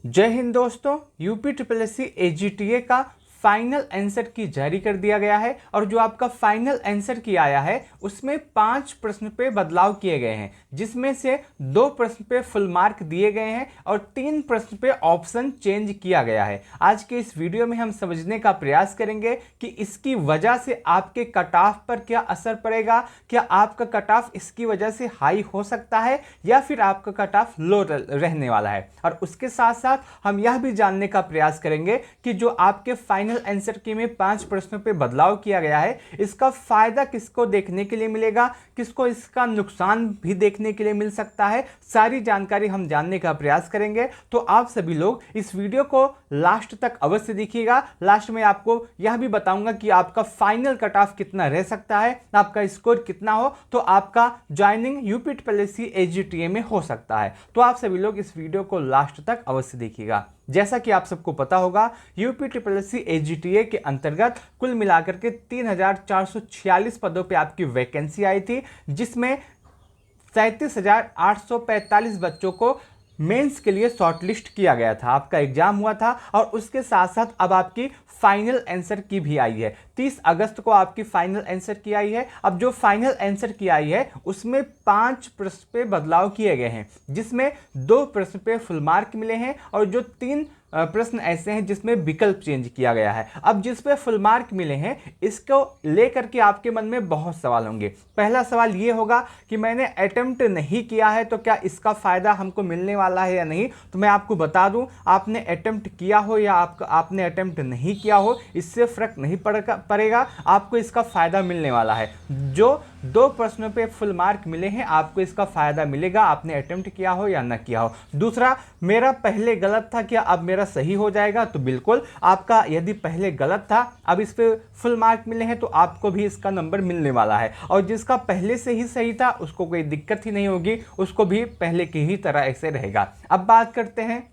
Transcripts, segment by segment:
जय हिंद दोस्तों। UP triple S C AGTA का फाइनल आंसर की जारी कर दिया गया है और जो आपका फाइनल आंसर की आया है उसमें 5 प्रश्न पे बदलाव किए गए हैं, जिसमें से 2 प्रश्न पे फुल मार्क दिए गए हैं और 3 प्रश्न पे ऑप्शन चेंज किया गया है। आज के इस वीडियो में हम समझने का प्रयास करेंगे कि इसकी वजह से आपके कट ऑफ पर क्या असर पड़ेगा, क्या आपका कट ऑफ इसकी वजह से हाई हो सकता है या फिर आपका कट ऑफ लो रहने वाला है। और उसके साथ साथ हम यह भी जानने का प्रयास करेंगे कि जो आपके फाइनल आंसर की में 5 प्रश्नों पे बदलाव किया गया है, इसका फायदा किसको देखने के लिए मिलेगा, किसको इसका नुकसान भी देखने के लिए मिल सकता है। सारी जानकारी हम जानने का प्रयास करेंगे, तो आप सभी लोग इस वीडियो को लास्ट तक अवश्य देखिएगा। लास्ट में आपको यह भी बताऊंगा कि आपका फाइनल कट ऑफ कितना रह सकता है, आपका स्कोर कितना हो तो आपका joining UP triple S C AGTA में हो सकता है। तो आप सभी लोग इस वीडियो को लास्ट तक अवश्य देखिएगा। जैसा कि आप सबको पता होगा, UP triple S C AGTA के अंतर्गत कुल मिलाकर के 3446 पदों पे आपकी वैकेंसी आई थी, जिसमें 37,845 बच्चों को मेंस के लिए शॉर्टलिस्ट किया गया था। आपका एग्जाम हुआ था और उसके साथ साथ अब आपकी फाइनल आंसर की भी आई है। 30 अगस्त को आपकी फाइनल आंसर की आई है। अब जो फाइनल आंसर की आई है उसमें 5 प्रश्न पे बदलाव किए गए हैं, जिसमें 2 प्रश्न पे फुल मार्क मिले हैं और जो 3 प्रश्न ऐसे हैं जिसमें विकल्प चेंज किया गया है। अब जिस पे फुल मार्क मिले हैं इसको लेकर के आपके मन में बहुत सवाल होंगे। पहला सवाल ये होगा कि मैंने अटेम्प्ट नहीं किया है तो क्या इसका फायदा हमको मिलने वाला है या नहीं। तो मैं आपको बता दूं, आपने अटेम्प्ट किया हो या आपने अटेम्प्ट नहीं किया हो, इससे फर्क नहीं पड़ेगा, आपको इसका फायदा मिलने वाला है। जो 2 प्रश्नों पे फुल मार्क मिले हैं आपको इसका फायदा मिलेगा, आपने अटेम्प्ट किया हो या ना किया हो। दूसरा, मेरा पहले गलत था क्या अब मेरा सही हो जाएगा। तो बिल्कुल, आपका यदि पहले गलत था अब इस पे फुल मार्क मिले हैं तो आपको भी इसका नंबर मिलने वाला है। और जिसका पहले से ही सही था उसको कोई दिक्कत ही नहीं होगी, उसको भी पहले की ही तरह ऐसे रहेगा। अब बात करते हैं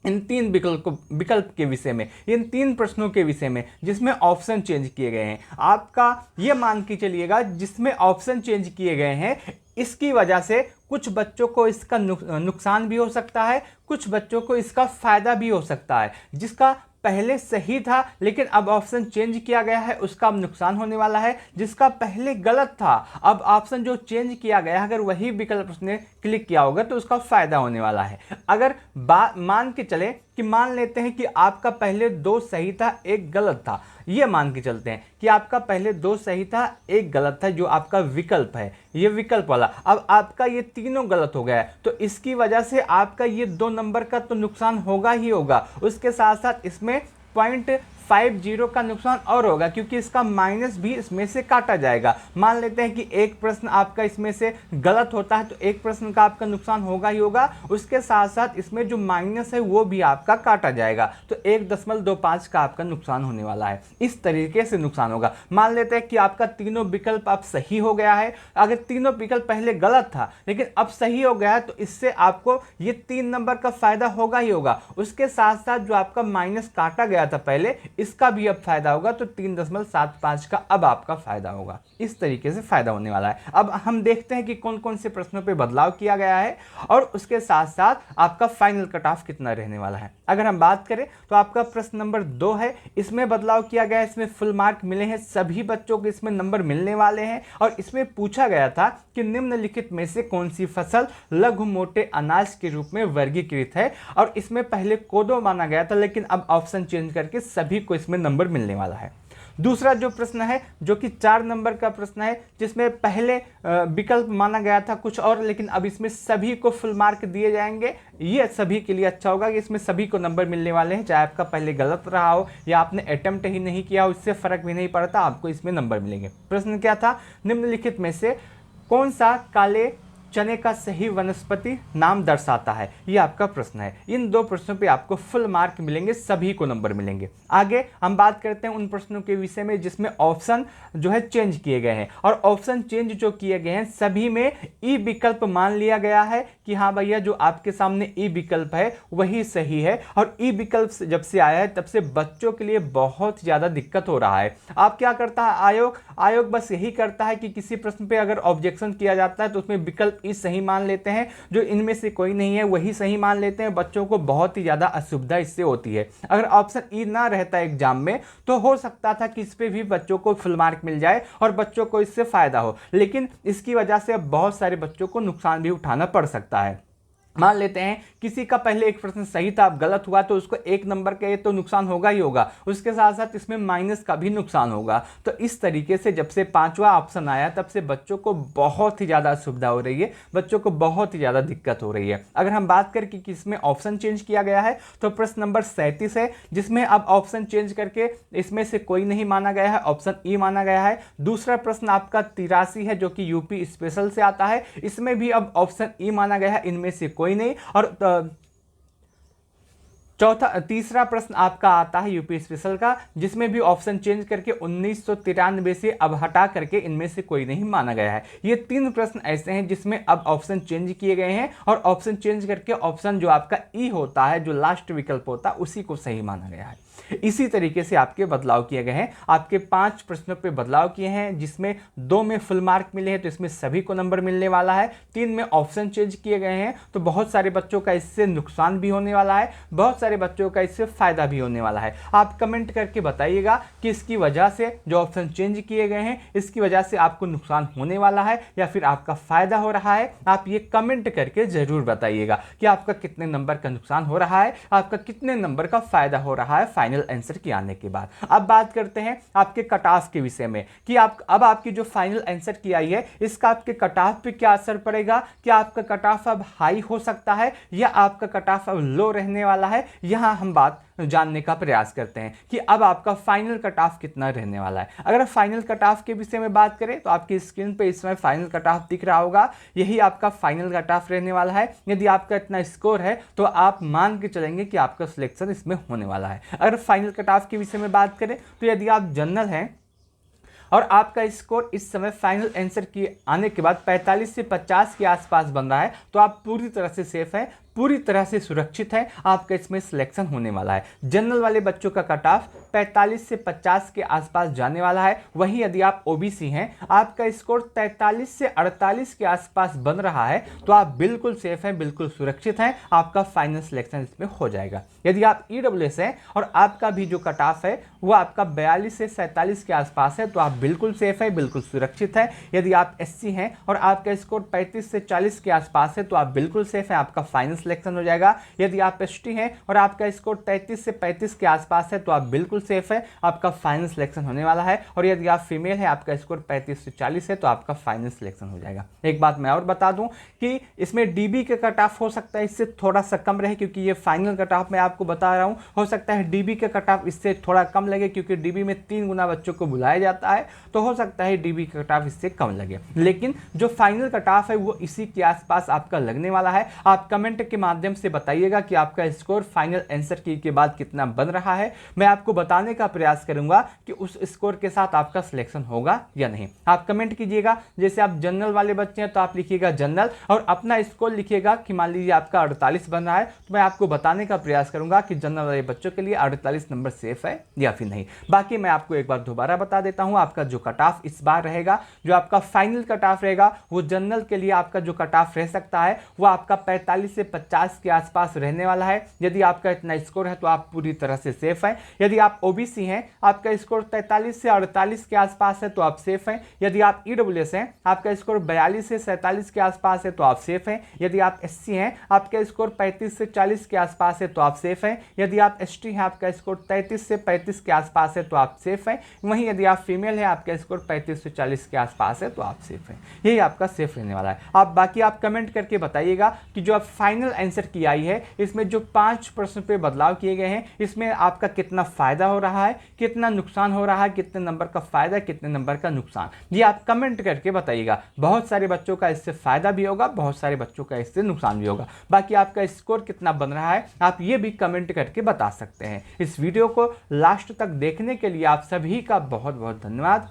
इन 3 विकल्प के विषय में, इन 3 प्रश्नों के विषय में जिसमें ऑप्शन चेंज किए गए हैं। आपका ये मान के चलिएगा, जिसमें ऑप्शन चेंज किए गए हैं इसकी वजह से कुछ बच्चों को इसका नुकसान भी हो सकता है, कुछ बच्चों को इसका फायदा भी हो सकता है। जिसका पहले सही था लेकिन अब ऑप्शन चेंज किया गया है उसका अब नुकसान होने वाला है। जिसका पहले गलत था अब ऑप्शन जो चेंज किया गया अगर वही विकल्प उसने क्लिक किया होगा तो उसका फायदा होने वाला है। अगर मान के चले कि मान लेते हैं कि आपका पहले 2 सही था 1 गलत था, ये मान के चलते हैं कि आपका पहले 2 सही था 1 गलत था, जो आपका विकल्प है ये विकल्प वाला, अब आपका ये तीनों गलत हो गया है तो इसकी वजह से आपका ये 2 नंबर का तो नुकसान होगा ही होगा। उसके साथ साथ इसमें 0.50 का नुकसान और होगा, क्योंकि इसका माइनस भी इसमें से काटा जाएगा। मान लेते हैं कि एक प्रश्न आपका इसमें से गलत होता है तो एक प्रश्न का आपका नुकसान होगा ही होगा, उसके साथ साथ इसमें जो माइनस है वो भी आपका काटा जाएगा, तो 1.25 का आपका नुकसान होने वाला है। इस तरीके से नुकसान होगा। मान लेते हैं कि आपका तीनों विकल्प अब सही हो गया है, अगर तीनों विकल्प पहले गलत था लेकिन अब सही हो गया है तो इससे आपको ये 3 नंबर का फायदा होगा ही होगा। उसके साथ साथ जो आपका माइनस काटा गया था पहले इसका भी अब फायदा होगा, तो 3.75 का अब आपका फायदा होगा। इस तरीके से फायदा होने वाला है। अब हम देखते हैं कि कौन कौन से प्रश्नों पे बदलाव किया गया है और उसके साथ साथ आपका फाइनल कट ऑफ कितना रहने वाला है। अगर हम बात करें तो आपका प्रश्न नंबर 2 है, इसमें बदलाव किया गया है, इसमें फुल मार्क मिले हैं, सभी बच्चों को इसमें नंबर मिलने वाले हैं। और इसमें पूछा गया था कि निम्नलिखित में से कौन सी फसल लघु मोटे अनाज के रूप में वर्गीकृत है, और इसमें पहले कोदो माना गया था लेकिन अब ऑप्शन चेंज करके सभी को इसमें नंबर मिलने वाला है। दूसरा जो प्रश्न है जो कि 4 नंबर का प्रश्न है, जिसमें पहले विकल्प माना गया था कुछ और लेकिन अब इसमें सभी को फुल मार्क दिए जाएंगे। ये सभी के लिए अच्छा होगा कि इसमें सभी को नंबर मिलने वाले हैं, चाहे आपका पहले गलत रहा हो या आपने अटेम्प्ट ही नहीं किया हो, इससे फर्क भी नहीं पड़ता, आपको इसमें नंबर मिलेंगे। प्रश्न क्या था, निम्नलिखित में से कौन सा काले चने का सही वनस्पति नाम दर्शाता है, ये आपका प्रश्न है। इन 2 प्रश्नों पे आपको फुल मार्क मिलेंगे, सभी को नंबर मिलेंगे। आगे हम बात करते हैं उन प्रश्नों के विषय में जिसमें ऑप्शन जो है चेंज किए गए हैं, और ऑप्शन चेंज जो किए गए हैं सभी में ई विकल्प मान लिया गया है कि हाँ भैया जो आपके सामने ई विकल्प है वही सही है, और ई विकल्प जब से आया है तब से बच्चों के लिए बहुत ज़्यादा दिक्कत हो रहा है। आप क्या करता है आयोग बस यही करता है कि किसी प्रश्न पे अगर ऑब्जेक्शन किया जाता है तो उसमें विकल्प ई सही मान लेते हैं, जो इनमें से कोई नहीं है वही सही मान लेते हैं। बच्चों को बहुत ही ज़्यादा असुविधा इससे होती है। अगर ऑप्शन ई ना रहता एग्जाम में तो हो सकता था कि इस पे भी बच्चों को फुल मार्क मिल जाए और बच्चों को इससे फायदा हो, लेकिन इसकी वजह से अब बहुत सारे बच्चों को नुकसान भी उठाना पड़ सकता है। मान लेते हैं किसी का पहले एक प्रश्न सही था, अब गलत हुआ, तो उसको 1 नंबर का ये तो नुकसान होगा ही होगा, उसके साथ साथ इसमें माइनस का भी नुकसान होगा। तो इस तरीके से जब से 5वां ऑप्शन आया तब से बच्चों को बहुत ही ज़्यादा असुविधा हो रही है, बच्चों को बहुत ही ज़्यादा दिक्कत हो रही है। अगर हम बात करें कि किसमें ऑप्शन चेंज किया गया है तो प्रश्न नंबर 37 है, जिसमें अब ऑप्शन चेंज करके इसमें से कोई नहीं माना गया है, ऑप्शन ई माना गया है। दूसरा प्रश्न आपका 83 है जो कि यूपी स्पेशल से आता है, इसमें भी अब ऑप्शन ई माना गया है, इनमें से कोई नहीं। और तीसरा प्रश्न आपका आता है यूपी स्पेशल का, जिसमें भी ऑप्शन चेंज करके 1993 से अब हटा करके इनमें से कोई नहीं माना गया है। ये 3 प्रश्न ऐसे हैं जिसमें अब ऑप्शन चेंज किए गए हैं और ऑप्शन चेंज करके ऑप्शन जो आपका ई होता है, जो लास्ट विकल्प होता है, उसी को सही माना गया है। इसी तरीके से आपके बदलाव किए गए हैं। आपके 5 प्रश्नों पे बदलाव किए हैं, जिसमें 2 में फुल मार्क मिले हैं तो इसमें सभी को नंबर मिलने वाला है। 3 में ऑप्शन चेंज किए गए हैं तो बहुत सारे बच्चों का इससे नुकसान भी होने वाला है, बहुत सारे बच्चों का इससे फायदा भी होने वाला है। आप कमेंट करके बताइएगा कि इसकी वजह से जो ऑप्शन चेंज किए गए हैं इसकी वजह से आपको नुकसान होने वाला है या फिर आपका फायदा हो रहा है। आप ये कमेंट करके जरूर बताइएगा कि आपका कितने नंबर का नुकसान हो रहा है, आपका कितने नंबर का फायदा हो रहा है फाइनल आंसर के आने के बाद। अब बात करते हैं आपके कट ऑफ के विषय में कि अब आपकी जो फाइनल आंसर की आई है इसका आपके कट ऑफ पे क्या असर पड़ेगा। क्या आपका कट ऑफ अब हाई हो सकता है या आपका कट ऑफ अब लो रहने वाला है, यहां हम बात जानने का प्रयास करते हैं कि अब आपका फाइनल कट ऑफ कितना रहने वाला है। अगर फाइनल कट ऑफ के विषय में बात करें तो आपकी स्क्रीन पे इस समय फाइनल कट ऑफ दिख रहा होगा, यही आपका फाइनल कट ऑफ रहने वाला है। यदि आपका इतना स्कोर है तो आप मान के चलेंगे कि आपका सिलेक्शन इसमें होने वाला है। अगर फाइनल कट ऑफ के विषय में बात करें तो यदि आप जनरल हैं और आपका स्कोर इस समय फाइनल आंसर के आने के बाद 45 से 50 के आसपास बन रहा है तो आप पूरी तरह से सेफ हैं, पूरी तरह से सुरक्षित है, आपका इसमें सिलेक्शन होने वाला है। जनरल वाले बच्चों का कट ऑफ 45 से 50 के आसपास जाने वाला है। वहीं यदि आप ओबीसी हैं, आपका स्कोर 43 से 48 के आसपास बन रहा है तो आप बिल्कुल सेफ हैं, बिल्कुल सुरक्षित हैं, आपका फाइनल सिलेक्शन इसमें हो जाएगा। यदि आप ईडब्ल्यूएस हैं और आपका भी जो कट ऑफ है वो आपका 42 से 47 के आसपास है तो आप बिल्कुल सेफ है, बिल्कुल सुरक्षित है। यदि आप एससी हैं और आपका स्कोर 35 से 40 के आसपास है तो आप बिल्कुल सेफ है, आपका फाइनल सिलेक्शन हो जाएगा। यदि आप एसटी हैं और आपका स्कोर 33 से 35 के आसपास है तो आप बिल्कुल सेफ है, आपका फाइनल सिलेक्शन होने वाला है। और यदि आप फीमेल है, आपका स्कोर 35 से 40 है तो आपका फाइनल सिलेक्शन हो जाएगा। एक बात मैं और बता दूं कि इसमें डीबी का कट ऑफ हो सकता है इससे थोड़ा सा कम रहे, क्योंकि ये फाइनल कट ऑफ मैं आपको बता रहा हूं। हो सकता है डीबी का कट ऑफ इससे थोड़ा कम लगे, क्योंकि डीबी में 3 गुना बच्चों को बुलाया जाता है, तो हो सकता है डीबी का कट ऑफ इससे कम लगे। लेकिन जो फाइनल कट ऑफ है वो इसी के आसपास आपका लगने वाला है। आप कमेंट के माध्यम से बताइएगा कि आपका स्कोर फाइनल आंसर की के बाद कितना बन रहा है। मैं आपको बताने का प्रयास करूंगा कि उस स्कोर के साथ आपका सिलेक्शन होगा या नहीं। आप कमेंट कीजिएगा, जैसे आप जनरल वाले बच्चे हैं तो आप लिखिएगा जनरल और अपना स्कोर लिखिएगा कि मान लीजिए आपका 48 बन रहा है, तो मैं आपको बताने का प्रयास करूंगा कि जनरल वाले बच्चों के लिए 48 नंबर सेफ है या फिर नहीं। बाकी मैं आपको एक बार दोबारा बता देता हूं, आपका जो कट ऑफ इस बार रहेगा, जो आपका फाइनल कट ऑफ रहेगा, वो जनरल के लिए आपका जो कट ऑफ रह सकता है वो आपका 45 से 50 के आसपास रहने वाला है। यदि आपका इतना स्कोर है तो आप पूरी तरह से सेफ हैं। यदि आप ओबीसी हैं, आपका स्कोर 43 से 48 के आसपास है तो आप सेफ हैं। यदि आप ईडब्ल्यूएस हैं, आपका स्कोर 42 से 47 के आसपास है तो आप सेफ हैं। यदि आप एससी हैं, आपका स्कोर 35 से 40 के आसपास है तो आप सेफ हैं। यदि आप एसटी हैं, आपका स्कोर 33 से 35 के आसपास है तो आप सेफ हैं। वहीं यदि आप फीमेल हैं, आपका स्कोर 35 से 40 के आसपास है तो आप सेफ हैं। यही आपका सेफ रहने वाला है। आप बाकी आप कमेंट करके बताइएगा कि जो आप फाइनल आंसर की आई है इसमें जो 5 प्रश्न पे बदलाव किए गए हैं इसमें आपका कितना फायदा हो रहा है, कितना नुकसान हो रहा है, कितने नंबर का फायदा, कितने नंबर का नुकसान, ये आप कमेंट करके बताइएगा। बहुत सारे बच्चों का इससे फायदा भी होगा, बहुत सारे बच्चों का इससे नुकसान भी होगा। बाकी आपका स्कोर कितना बन रहा है आप ये भी कमेंट करके बता सकते हैं। इस वीडियो को लास्ट तक देखने के लिए आप सभी का बहुत बहुत धन्यवाद।